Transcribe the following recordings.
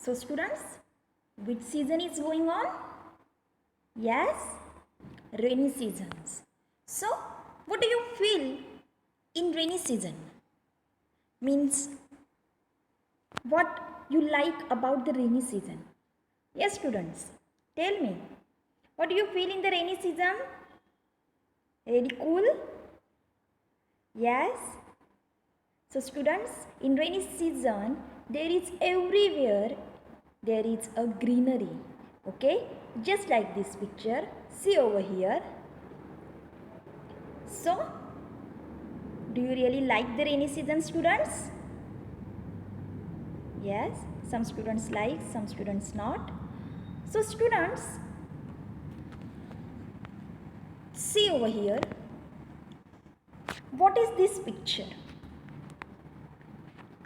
So students, which season is going on? Yes, rainy seasons. So what do you feel in rainy season? Means what you like about the rainy season? Yes students, tell me. What do you feel in the rainy season? Very cool? Yes. So students, in rainy season, there is everywhere, there is a greenery. Okay, just like this picture. See over here. So, do you really like the rainy season, students? Yes, some students like, some students not. So students, see over here. What is this picture?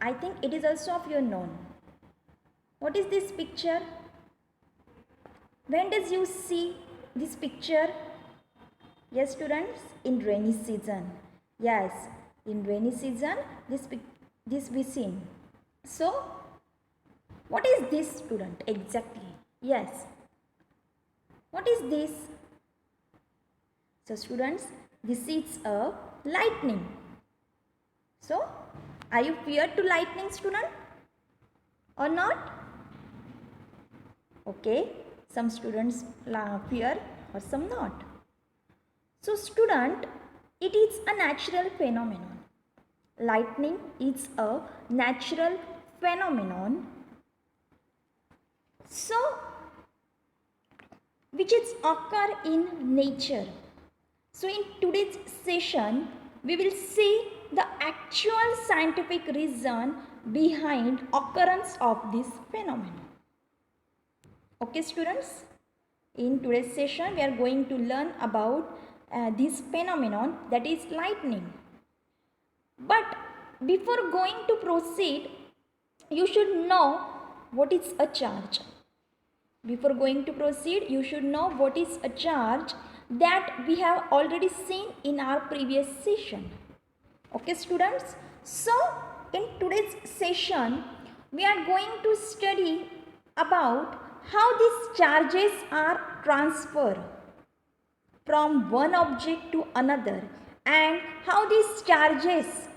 I think it is also of your known. What is this picture? When does you see this picture? Yes students, in rainy season. Yes, in rainy season this we seen. So what is this student exactly? Yes. What is this? So students, this is a lightning. So are you feared to lightning student or not? Okay, some students fear or some not. So student, it is a natural phenomenon. Lightning is a natural phenomenon. So which is occur in nature. So in today's session, we will see the actual scientific reason behind occurrence of this phenomenon. Okay students, in today's session, we are going to learn about this phenomenon, that is lightning. But before going to proceed, you should know what is a charge. Before going to proceed, you should know what is a charge that we have already seen in our previous session. Okay students, so in today's session, we are going to study about how these charges are transferred from one object to another and how these charges,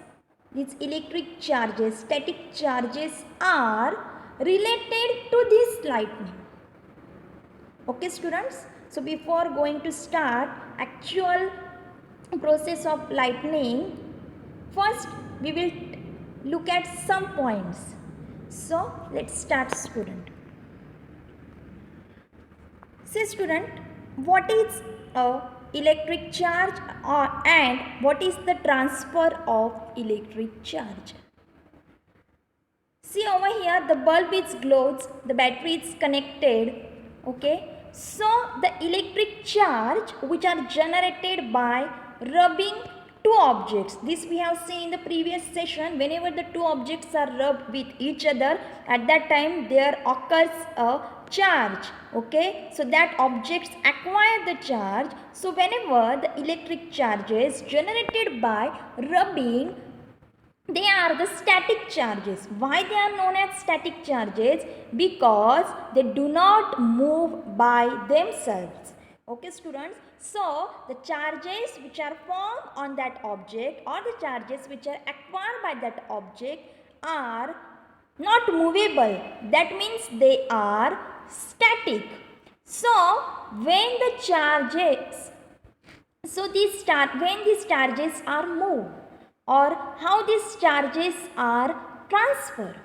these electric charges, static charges are related to this lightning. Okay students, so before going to start actual process of lightning, first we will look at some points. So let's start student. See student, what is a electric charge and what is the transfer of electric charge? See over here, the bulb is glows, the battery is connected. Okay, so the electric charge which are generated by rubbing two objects, this we have seen in the previous session. Whenever the two objects are rubbed with each other, at that time there occurs a charge. Okay, so that objects acquire the charge. So whenever the electric charges generated by rubbing, they are the static charges. Why they are known as static charges? Because they do not move by themselves. Okay students, so the charges which are formed on that object or the charges which are acquired by that object are not movable. That means they are static. So when the charges, when these charges are moved or how these charges are transferred.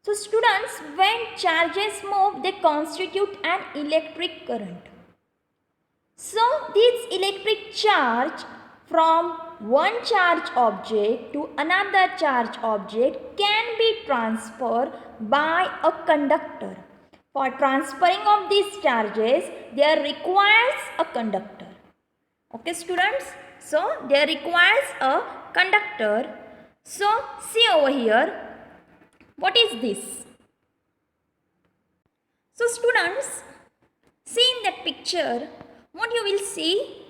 So students, when charges move, they constitute an electric current. So this electric charge from one charge object to another charge object can be transferred by a conductor. For transferring of these charges, there requires a conductor. Okay students, so there requires a conductor. So see over here, what is this? So students, see in that picture, what you will see?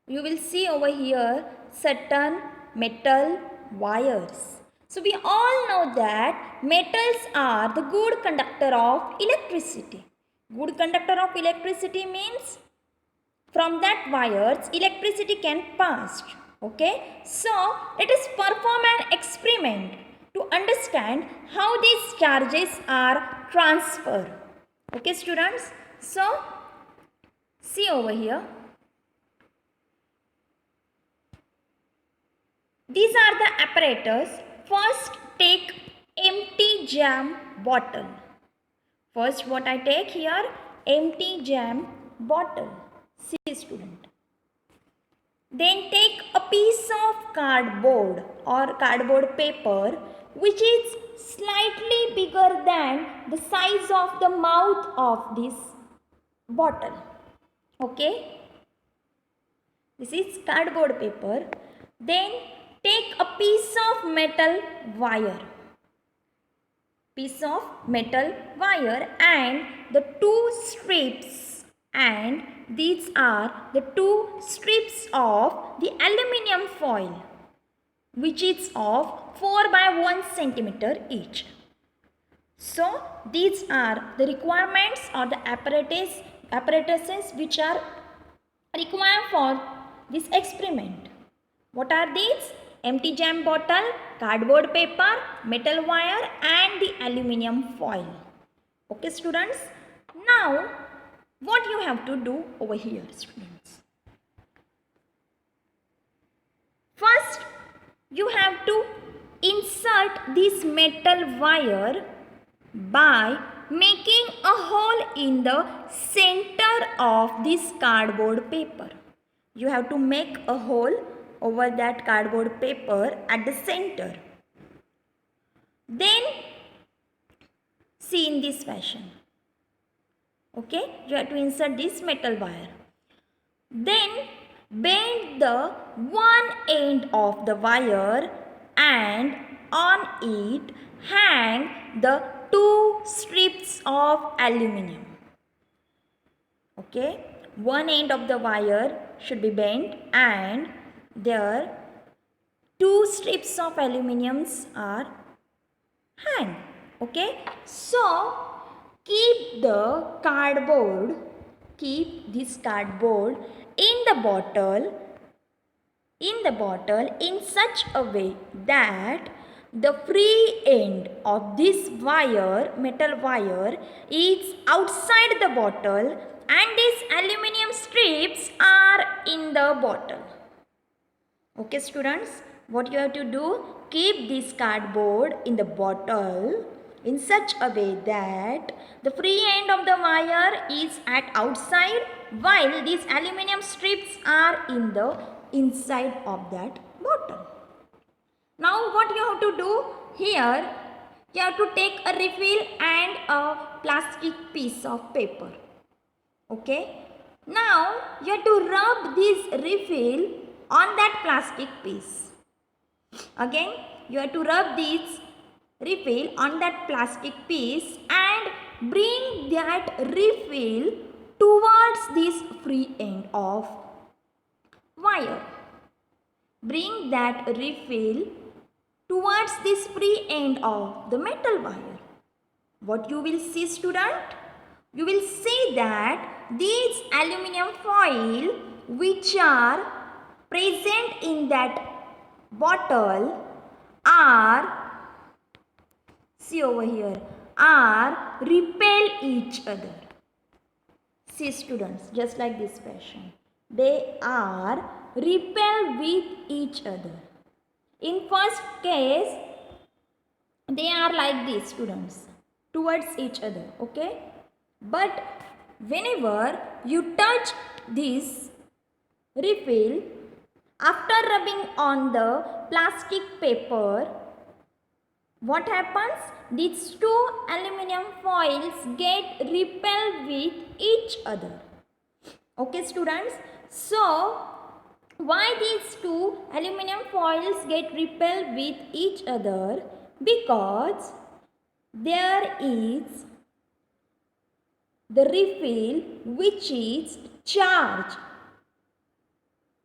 You will see over here certain metal wires. So we all know that metals are the good conductor of electricity. Good conductor of electricity means from that wires electricity can pass. Okay, so let us perform an experiment to understand how these charges are transferred. Okay students, so see over here, these are the apparatus. First take empty jam bottle. First what I take here, empty jam bottle. See student. Then take a piece of cardboard or cardboard paper which is slightly bigger than the size of the mouth of this bottle. Okay. This is cardboard paper. Then take a piece of metal wire. Piece of metal wire and the two strips, and these are the two strips of the aluminium foil which is of 4 by 1 centimeter each. So these are the requirements or the apparatuses which are required for this experiment. What are these? Empty jam bottle, cardboard paper, metal wire and the aluminium foil. Okay students, now what you have to do over here students? First you have to insert this metal wire by making a hole in the center of this cardboard paper. You have to make a hole over that cardboard paper at the center. Then see in this fashion. Okay, you have to insert this metal wire. Then bend the one end of the wire and on it hang the two strips of aluminium. Okay, one end of the wire should be bent and there two strips of aluminiums are hang. Okay, so keep this cardboard in the bottle in such a way that the free end of this metal wire is outside the bottle and these aluminium strips are in the bottle. Okay students, what you have to do, keep this cardboard in the bottle in such a way that the free end of the wire is at outside while these aluminium strips are in the inside of that bottle. Now what you have to do here, you have to take a refill and a plastic piece of paper. Okay. Now you have to rub this refill on that plastic piece. Again you have to rub this refill on that plastic piece and bring that refill towards this free end of wire. Bring that refill towards this free end of the metal wire. What you will see student? You will see that these aluminium foil which are present in that bottle are, see over here, are repel each other. See students, just like this fashion. They are repel with each other. In first case, they are like this students, towards each other, okay? But whenever you touch this refill, after rubbing on the plastic paper, what happens? These two aluminium foils get repelled with each other. Okay students, so why these two aluminium foils get repelled with each other? Because there is the refill which is charged.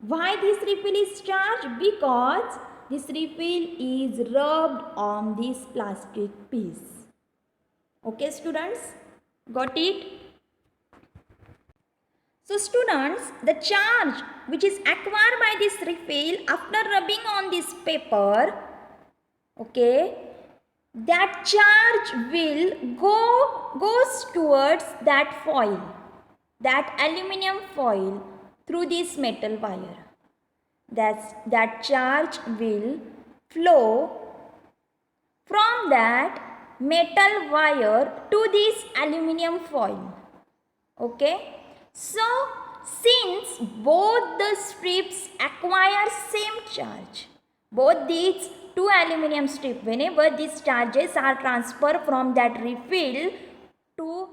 Why this refill is charged? Because this refill is rubbed on this plastic piece. Okay students, got it? So students, the charge which is acquired by this refill after rubbing on this paper, okay, that charge will goes towards that foil, that aluminium foil through this metal wire. That charge will flow from that metal wire to this aluminium foil. Okay. So since both the strips acquire same charge, both these two aluminium strips, whenever these charges are transferred from that refill to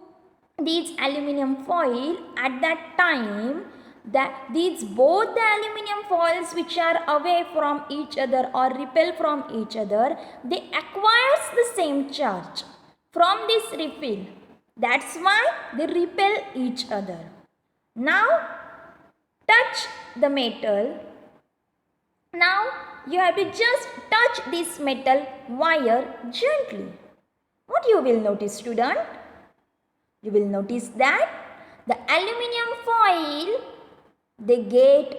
these aluminium foil, at that time that these both the aluminium foils which are away from each other or repel from each other, they acquires the same charge from this refill. That's why they repel each other. Now touch the metal. Now you have to just touch this metal wire gently. What you will notice, student? You will notice that the aluminium foil, they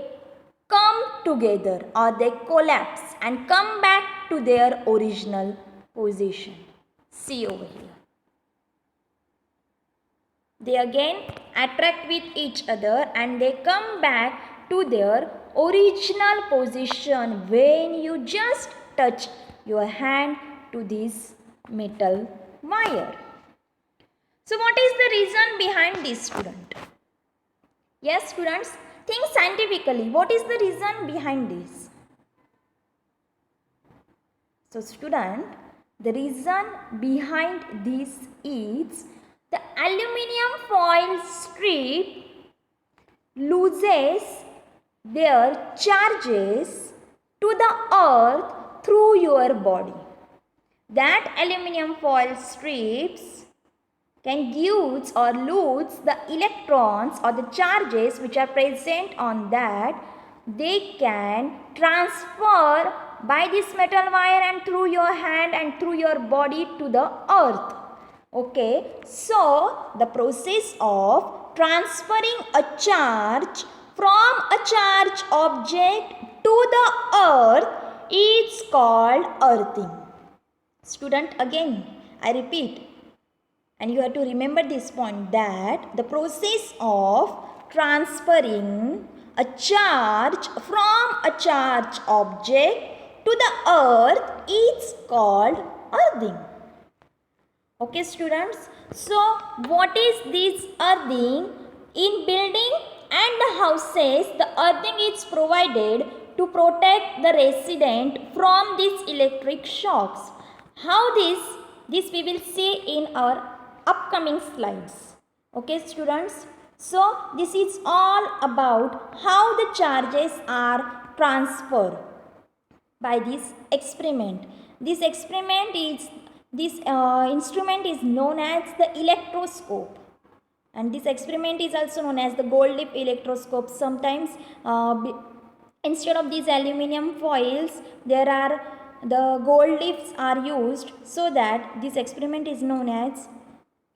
come together or they collapse and come back to their original position. See over here. They again attract with each other and they come back to their original position when you just touch your hand to this metal wire. So what is the reason behind this, student? Yes students, think scientifically. What is the reason behind this? So student, the reason behind this is the aluminium foil strip loses their charges to the earth through your body. That aluminium foil strips can give or lose the electrons or the charges which are present on that. They can transfer by this metal wire and through your hand and through your body to the earth. Okay, so the process of transferring a charge from a charged object to the earth is called earthing. Student, again I repeat, and you have to remember this point, that the process of transferring a charge from a charged object to the earth is called earthing. Okay students, so what is this earthing? In building and the houses, the earthing is provided to protect the resident from these electric shocks. How this we will see in our upcoming slides. Okay students, so this is all about how the charges are transferred by this experiment. This instrument is known as the electroscope, and this experiment is also known as the gold leaf electroscope. Sometimes instead of these aluminium foils, there are the gold leaves are used, so that this experiment is known as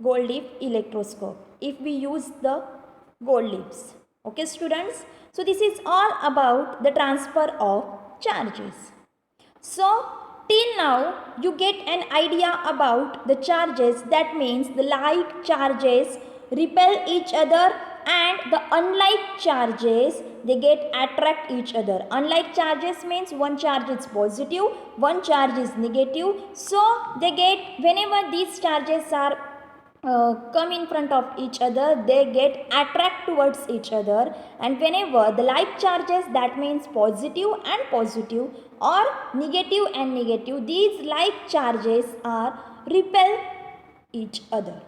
gold leaf electroscope if we use the gold leaves. Okay students, so this is all about the transfer of charges. So till now you get an idea about the charges. That means the like charges repel each other and the unlike charges, they get attract each other. Unlike charges means one charge is positive, one charge is negative. So they get, whenever these charges are come in front of each other, they get attract towards each other, and whenever the like charges, that means positive and positive or negative and negative, these like charges are repel each other.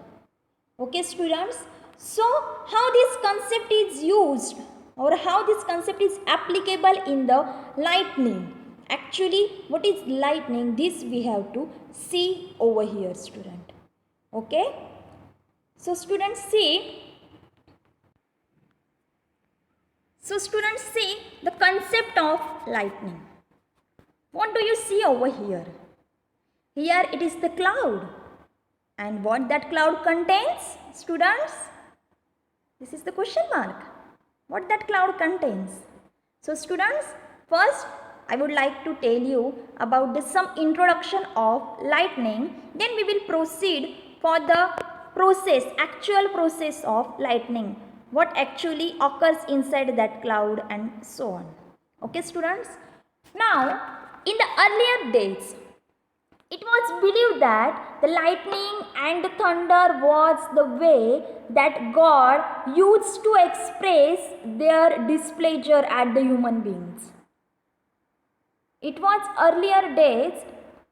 Okay students, so how this concept is used or how this concept is applicable in the lightning? Actually, what is lightning? This we have to see over here, student. Okay, so students see the concept of lightning. What do you see over here? Here it is the cloud. And what that cloud contains, students? This is the question mark. What that cloud contains? So students, first I would like to tell you about some introduction of lightning. Then we will proceed for the process, actual process of lightning. What actually occurs inside that cloud and so on. Okay students? Now, in the earlier days, it was believed that the lightning and the thunder was the way that God used to express their displeasure at the human beings. It was earlier days,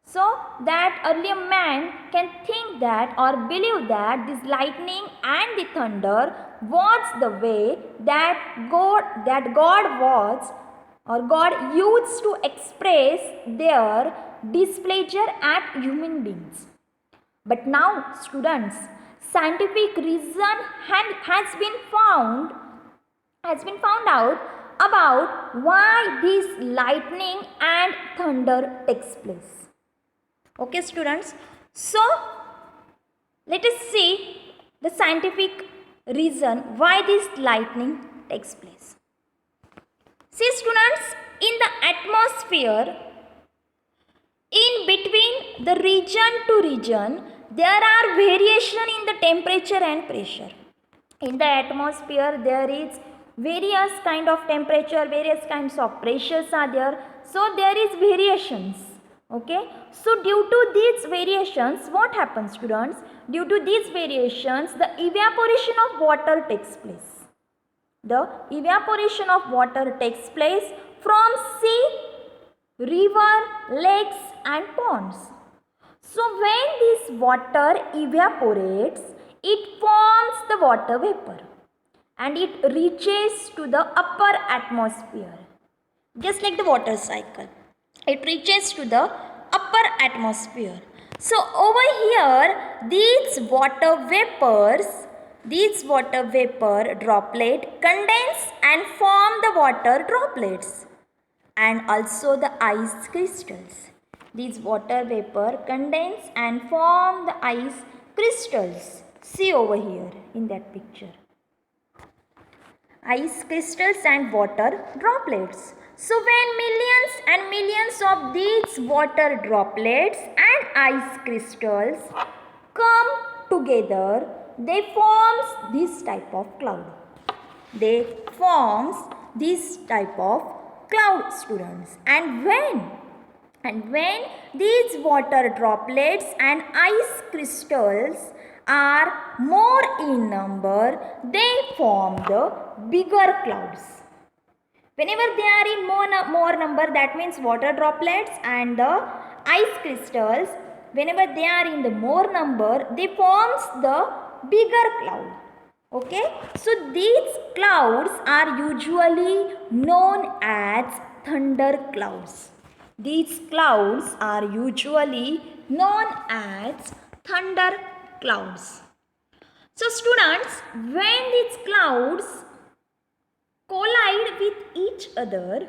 so that earlier man can think that or believe that this lightning and the thunder was the way that God was or God used to express their displeasure at human beings. But now students, scientific reason has been found out about why this lightning and thunder takes place. Okay students, so let us see the scientific reason why this lightning takes place. See students, in the atmosphere, in between the region to region, there are variation in the temperature and pressure. In the atmosphere, there is various kind of temperature, various kinds of pressures are there. So there is variations. Okay. So due to these variations, what happens students? Due to these variations, the evaporation of water takes place. The evaporation of water takes place from sea, river, lakes and ponds. So when this water evaporates, it forms the water vapor and it reaches to the upper atmosphere. Just like the water cycle, it reaches to the upper atmosphere. So over here, these water vapor droplet condense and form the water droplets and also the ice crystals. These water vapor condense and form the ice crystals. See over here in that picture. Ice crystals and water droplets. So when millions and millions of these water droplets and ice crystals come together, they forms this type of cloud. They forms this type of cloud students. And when these water droplets and ice crystals are more in number, they form the bigger clouds. Whenever they are in more number, that means water droplets and the ice crystals, whenever they are in the more number, they forms the bigger cloud. Okay, so these clouds are usually known as thunder clouds. These clouds are usually known as thunder clouds. So students, when these clouds collide with each other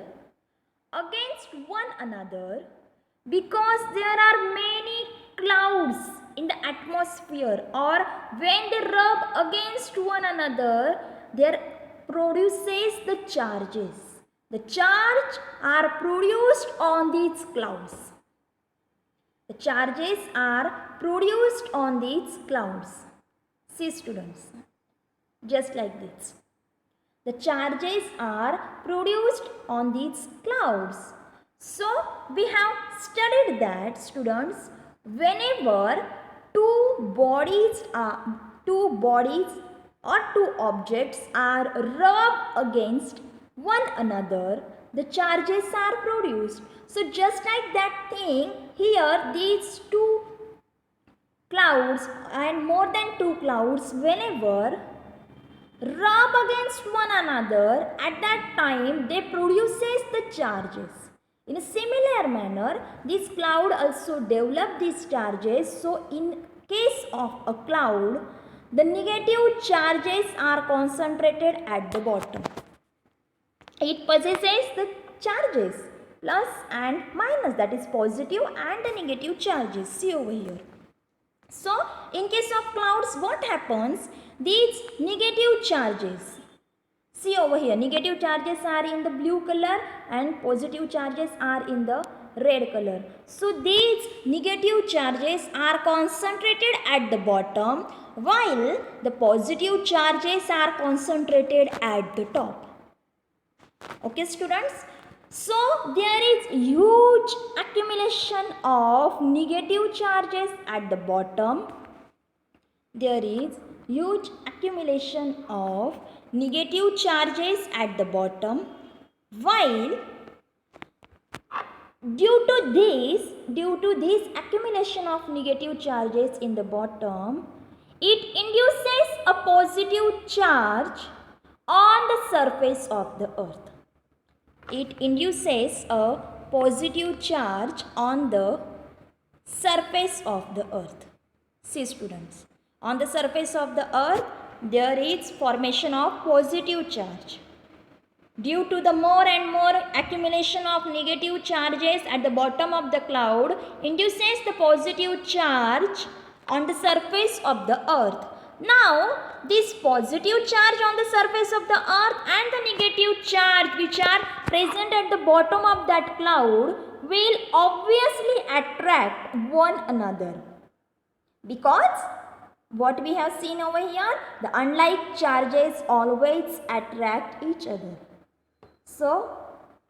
against one another, because there are many clouds in the atmosphere, or when they rub against one another, there produces the charges. The charge are produced on these clouds. The charges are produced on these clouds. See students, just like this. The charges are produced on these clouds. So we have studied that students, whenever two bodies or two objects are rubbed against one another, the charges are produced. So just like that thing, here these two clouds and more than two clouds, whenever rub against one another, at that time they produces the charges. In a similar manner, this cloud also develop these charges. So in case of a cloud, the negative charges are concentrated at the bottom. It possesses the charges. plus and minus, that is positive and the negative charges. See over here. So in case of clouds, what happens? These negative charges, see over here, negative charges are in the blue color and positive charges are in the red color. So these negative charges are concentrated at the bottom while the positive charges are concentrated at the top. Okay students, so there is huge accumulation of negative charges at the bottom. There is huge accumulation of negative charges at the bottom, while due to this accumulation of negative charges in the bottom, it induces a positive charge on the surface of the earth. It induces a positive charge on the surface of the earth. See students, on the surface of the earth there is formation of positive charge. Due to the more and more accumulation of negative charges at the bottom of the cloud induces the positive charge on the surface of the earth. Now this positive charge on the surface of the earth and the negative charge which are present at the bottom of that cloud will obviously attract one another, because what we have seen over here, the unlike charges always attract each other. So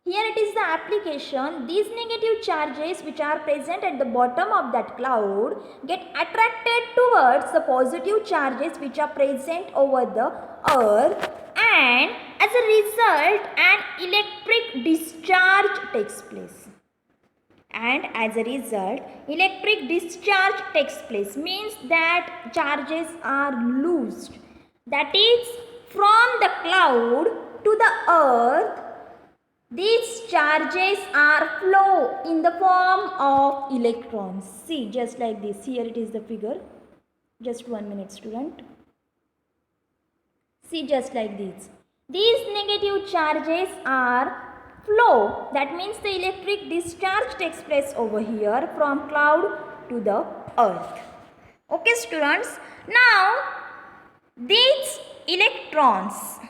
here it is the application. These negative charges which are present at the bottom of that cloud get attracted towards the positive charges which are present over the earth, and as a result an electric discharge takes place. And as a result electric discharge takes place means that charges are loosed, that is from the cloud to the earth. These charges are flow in the form of electrons. See, just like this. Here it is the figure. Just 1 minute student. See, just like this. These negative charges are flow. That means the electric discharge takes place over here from cloud to the earth. Okay students. Now these electrons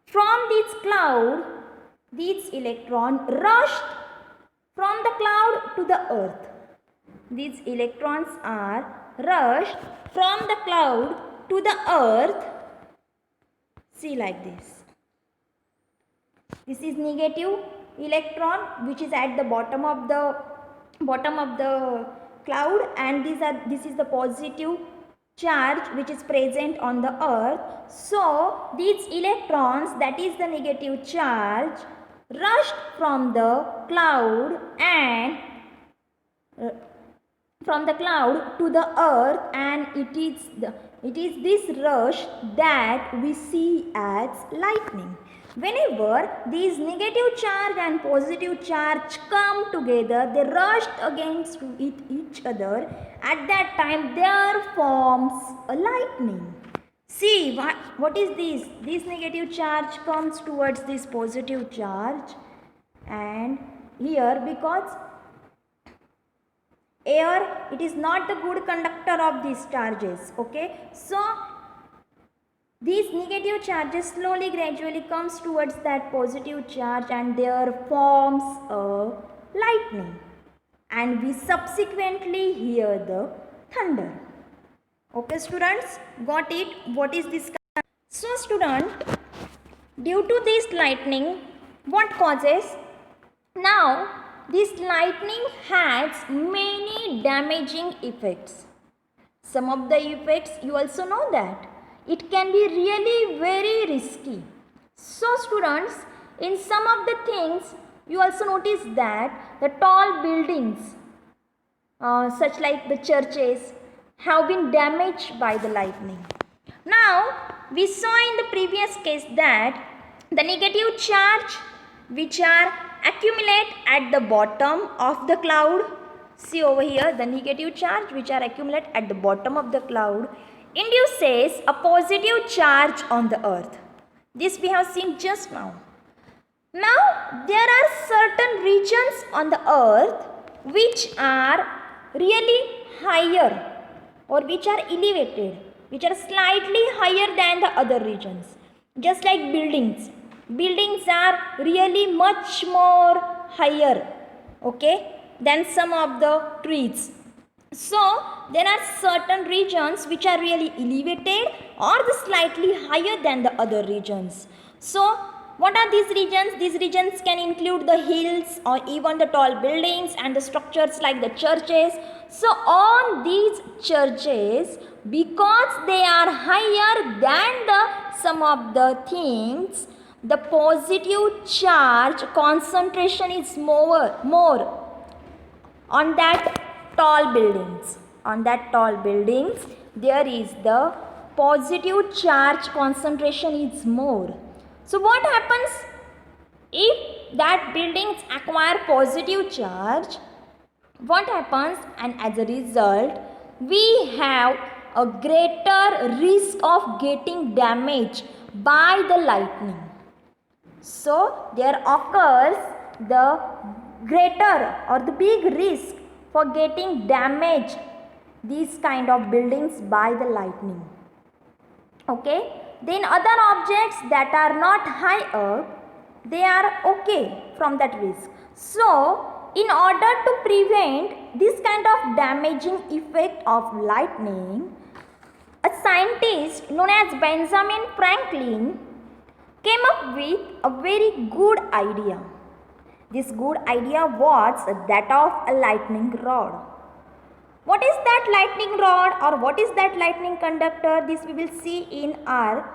from this cloud, these electrons rushed from the cloud to the earth. These electrons are rushed from the cloud to the earth. See, like this. This is negative electron which is at the bottom of the cloud, and this is the positive charge which is present on the earth. So these electrons, that is the negative charge, rushed from the cloud and from the cloud to the earth, and it is this rush that we see as lightning. Whenever these negative charge and positive charge come together, they rush against each other. At that time there forms a lightning. See, what is this? This negative charge comes towards this positive charge, and here, because air, it is not the good conductor of these charges. Okay, so these negative charges slowly gradually comes towards that positive charge, and there forms a lightning, and we subsequently hear the thunder. Okay students, got it? What is this? So student, due to this lightning, what causes? Now this lightning has many damaging effects. Some of the effects you also know that it can be really very risky. So students, in some of the things you also notice that the tall buildings such like the churches have been damaged by the lightning. Now we saw in the previous case that the negative charge which are accumulate at the bottom of the cloud, see over here, the negative charge which are accumulate at the bottom of the cloud induces a positive charge on the earth. This we have seen just now. Now, there are certain regions on the earth which are really higher or which are elevated, which are slightly higher than the other regions. Just like buildings. Buildings are really much more higher, okay, than some of the trees. So, there are certain regions which are really elevated or the slightly higher than the other regions. So, what are these regions? These regions can include the hills or even the tall buildings and the structures like the churches. So, on these churches, because they are higher than the some of the things, the positive charge concentration is more on that tall buildings. On that tall buildings, there is the positive charge concentration is more. So what happens if that buildings acquire positive charge? What happens? And as a result, we have a greater risk of getting damaged by the lightning. So there occurs the greater or the big risk for getting damaged these kind of buildings by the lightning. Okay. Then other objects that are not high up, they are okay from that risk. So in order to prevent this kind of damaging effect of lightning, a scientist known as Benjamin Franklin came up with a very good idea. This good idea was that of a lightning rod. What is that lightning rod or what is that lightning conductor? This we will see in our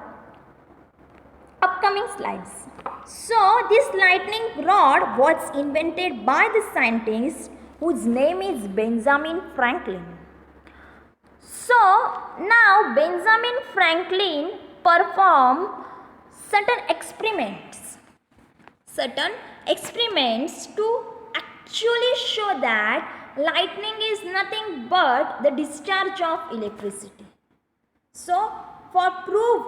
upcoming slides. So, this lightning rod was invented by the scientist whose name is Benjamin Franklin. So, now Benjamin Franklin performed certain experiments to actually show that lightning is nothing but the discharge of electricity. So, for proof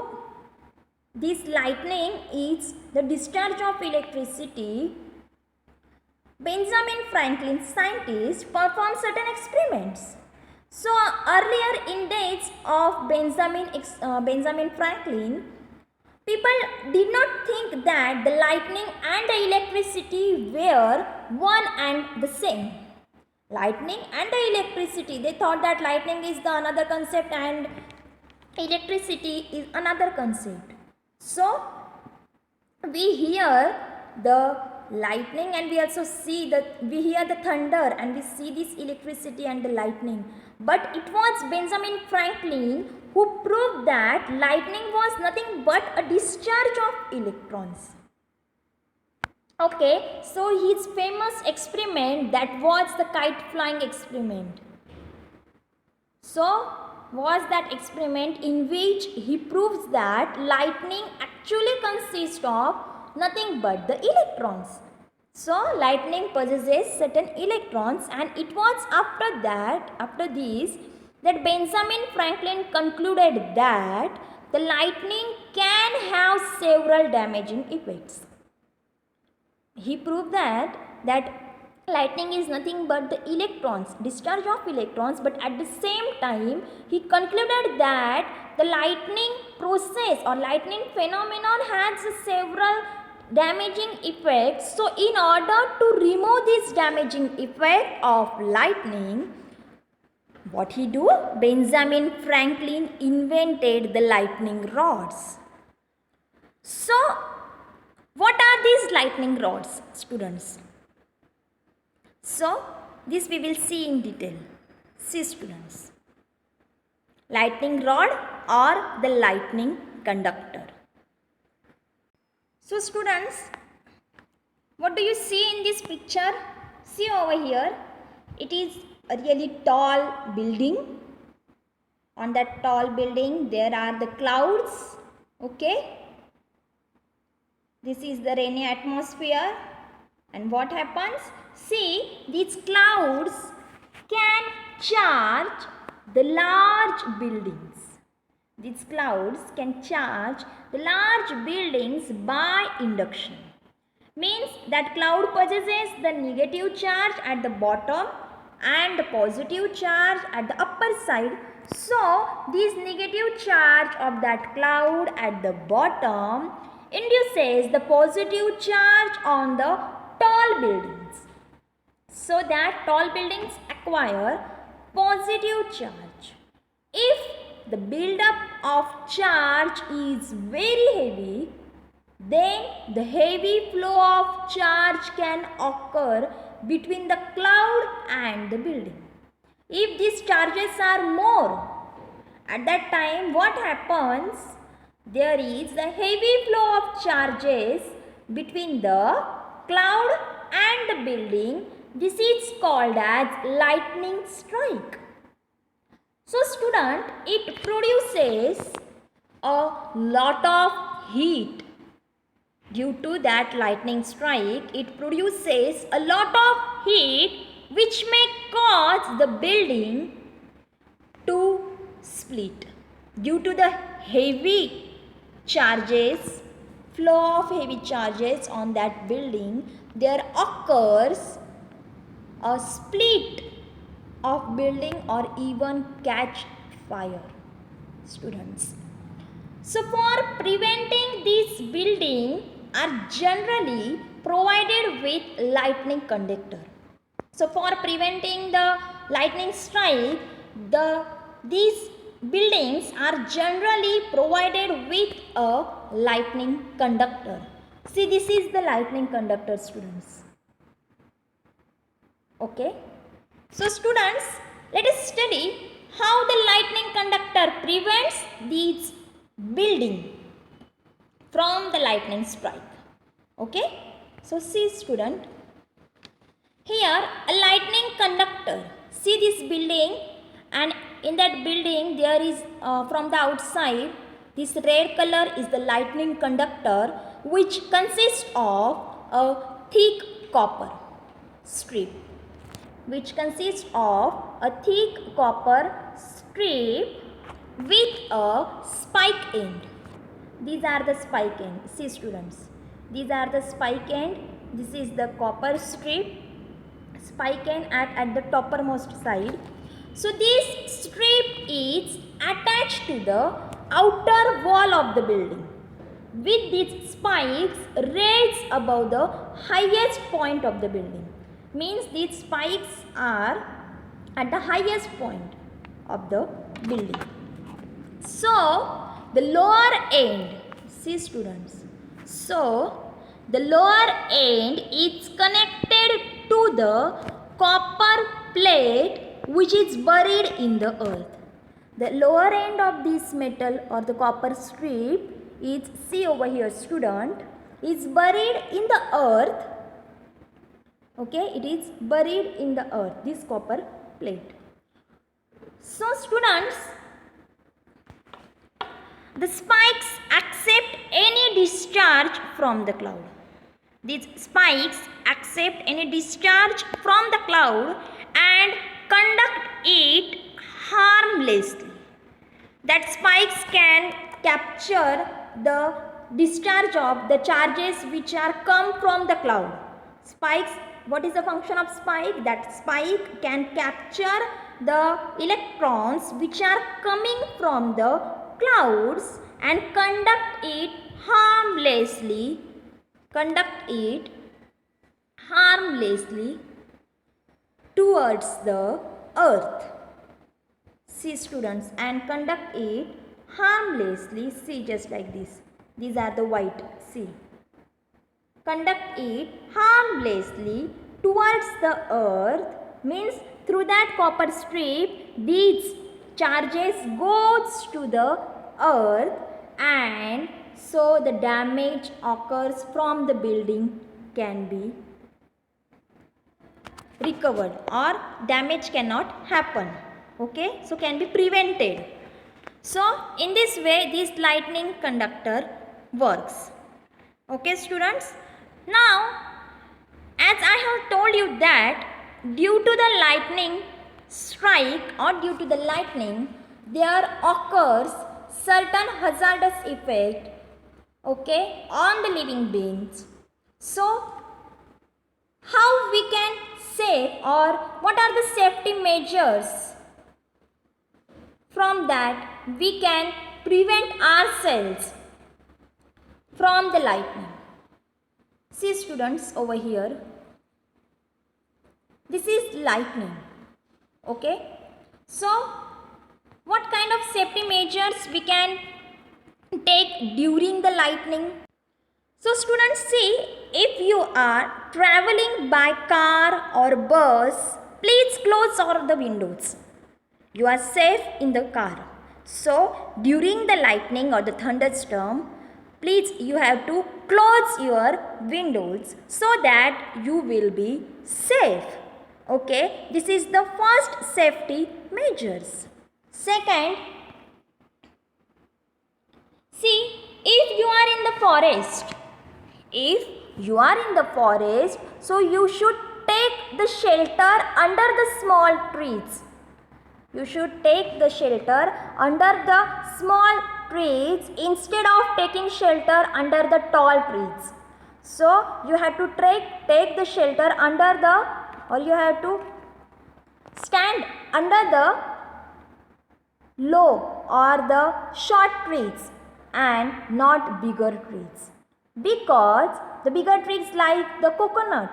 this lightning is the discharge of electricity, Benjamin Franklin scientists performed certain experiments. So, earlier in days of Benjamin Franklin, people did not think that the lightning and the electricity were one and the same. Lightning and the electricity, they thought that lightning is the another concept and electricity is another concept. So, we hear the lightning and we also see that we hear the thunder and we see this electricity and the lightning. But it was Benjamin Franklin who proved that lightning was nothing but a discharge of electrons. Okay, so his famous experiment, that was the kite flying experiment. So, was that experiment in which he proves that lightning actually consists of nothing but the electrons. So, lightning possesses certain electrons, and it was after this, that Benjamin Franklin concluded that the lightning can have several damaging effects. He proved that lightning is nothing but the electrons, discharge of electrons, but at the same time he concluded that the lightning process or lightning phenomenon has several damaging effects. So in order to remove this damaging effect of lightning, what he do? Benjamin Franklin invented the lightning rods. So what are these lightning rods, students? So, this we will see in detail. See, students. Lightning rod or the lightning conductor. So, students, what do you see in this picture? See over here. It is a really tall building. On that tall building, there are the clouds. Okay. This is the rainy atmosphere. And what happens? See, these clouds can charge the large buildings. These clouds can charge the large buildings by induction. Means that cloud possesses the negative charge at the bottom and the positive charge at the upper side. So this negative charge of that cloud at the bottom induces the positive charge on the tall buildings, so that tall buildings acquire positive charge. If the buildup of charge is very heavy, then the heavy flow of charge can occur between the cloud and the building. If these charges are more, at that time what happens? There is a heavy flow of charges between the cloud and the building. This is called as lightning strike. So student, it produces a lot of heat. Due to that lightning strike, it produces a lot of heat which may cause the building to split. Due to the heavy charges, flow of heavy charges on that building, there occurs a split of building or even catch fire, students. So for preventing this building are generally provided with lightning conductor. So for preventing the lightning strike, these buildings are generally provided with a lightning conductor. See, this is the lightning conductor, students. Okay. So students, let us study how the lightning conductor prevents these building from the lightning strike. Okay. So see student, here a lightning conductor. See this building, and in that building there is from the outside, this red color is the lightning conductor, which consists of a thick copper strip, with a spike end. These are the spike end. See students, these are the spike end. This is the copper strip, spike end at the toppermost side. So this strip is attached to the outer wall of the building, with these spikes raised above the highest point of the building. Means these spikes are at the highest point of the building. So the lower end, see students, so the lower end is connected to the copper plate which is buried in the earth. The lower end of this metal or the copper strip is, see over here student, is buried in the earth. Okay, it is buried in the earth, this copper plate. So students, the spikes accept any discharge from the cloud. These spikes accept any discharge from the cloud and conduct it harmlessly. That spikes can capture the discharge of the charges which are come from the cloud. Spikes, what is the function of spike? That spike can capture the electrons which are coming from the clouds and conduct it harmlessly towards the earth. See students, and conduct it harmlessly. See, just like this. These are the white. See. Conduct it harmlessly towards the earth, means through that copper strip these charges goes to the earth, and so the damage occurs from the building can be recovered, or damage cannot happen. Okay, so can be prevented. So in this way this lightning conductor works. Okay students, now as I have told you that due to the lightning strike or due to the lightning there occurs certain hazardous effect okay, on the living beings. So how we can save, or what are the safety measures from that we can prevent ourselves from the lightning? See students, over here, this is lightning, okay. So what kind of safety measures we can take during the lightning? So students, see, if you are traveling by car or bus, please close all the windows. You are safe in the car. So during the lightning or the thunderstorm, please you have to close your windows so that you will be safe. Okay, this is the first safety measures. Second, see, if you are in the forest, so you should take the shelter under the small trees. You should take the shelter under the small trees instead of taking shelter under the tall trees. So you have to take the shelter under the, or you have to stand under the low or the short trees and not bigger trees, because the bigger trees like the coconut,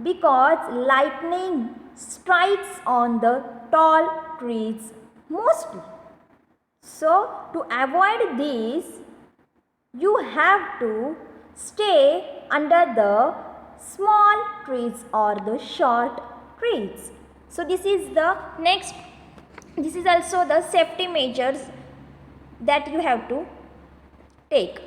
because lightning strikes on the tall trees mostly. So to avoid this, you have to stay under the small trees or the short trees. So this is the next, this is also the safety measures that you have to take.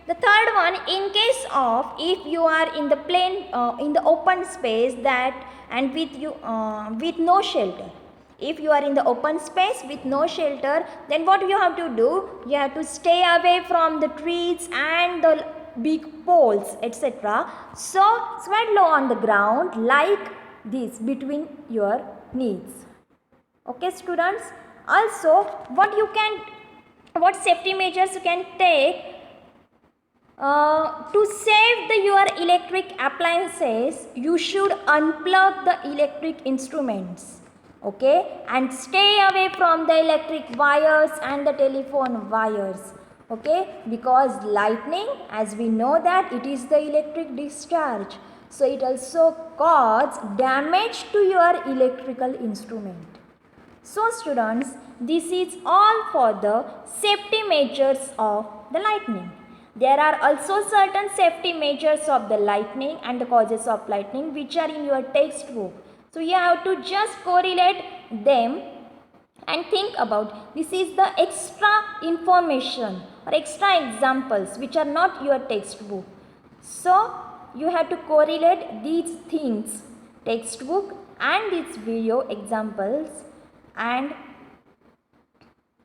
The third one, in case of if you are in the plain in the open space that and with no shelter. If you are in the open space with no shelter, then what you have to do? You have to stay away from the trees and the big poles, etc. So spread low on the ground like this between your knees. Okay students, also what safety measures you can take to save your electric appliances. You should unplug the electric instruments, okay, and stay away from the electric wires and the telephone wires, okay, because lightning, as we know that it is the electric discharge, so it also cause damage to your electrical instrument. So students, this is all for the safety measures of the lightning. There are also certain safety measures of the lightning and the causes of lightning which are in your textbook. So you have to just correlate them and think about. This is the extra information or extra examples which are not your textbook. So you have to correlate these things, textbook and these video examples, and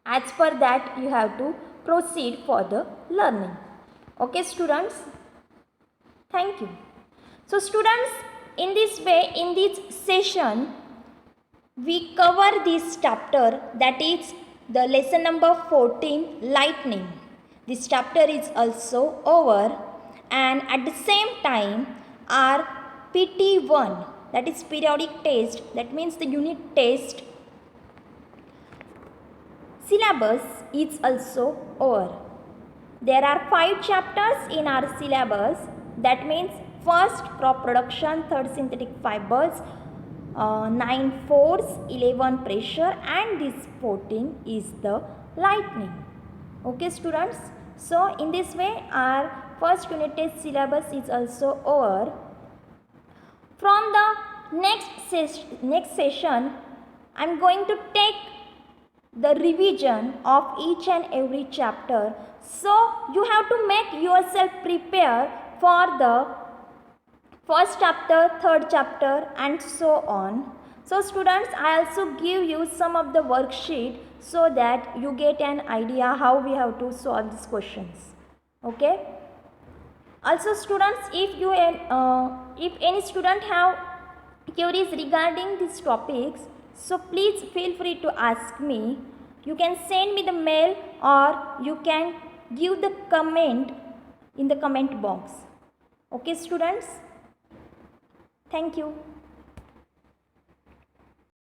as per that you have to proceed for the learning. Okay students, thank you. So students, in this way, in this session we cover this chapter, that is the lesson number 14, lightning. This chapter is also over, and at the same time our PT1, that is periodic test, that means the unit test syllabus is also over. There are 5 chapters in our syllabus, that means first crop production, third synthetic fibers, 9 force, 11 pressure, and this 14 is the lightning. Okay students, so in this way our first unit test syllabus is also over. From the next session I am going to take the revision of each and every chapter. So you have to make yourself prepare for the first chapter, third chapter, and so on. So students, I also give you some of the worksheet so that you get an idea how we have to solve these questions. Okay. Also students, if any student have queries regarding these topics, so please feel free to ask me. You can send me the mail or you can give the comment in the comment box. Okay students, thank you.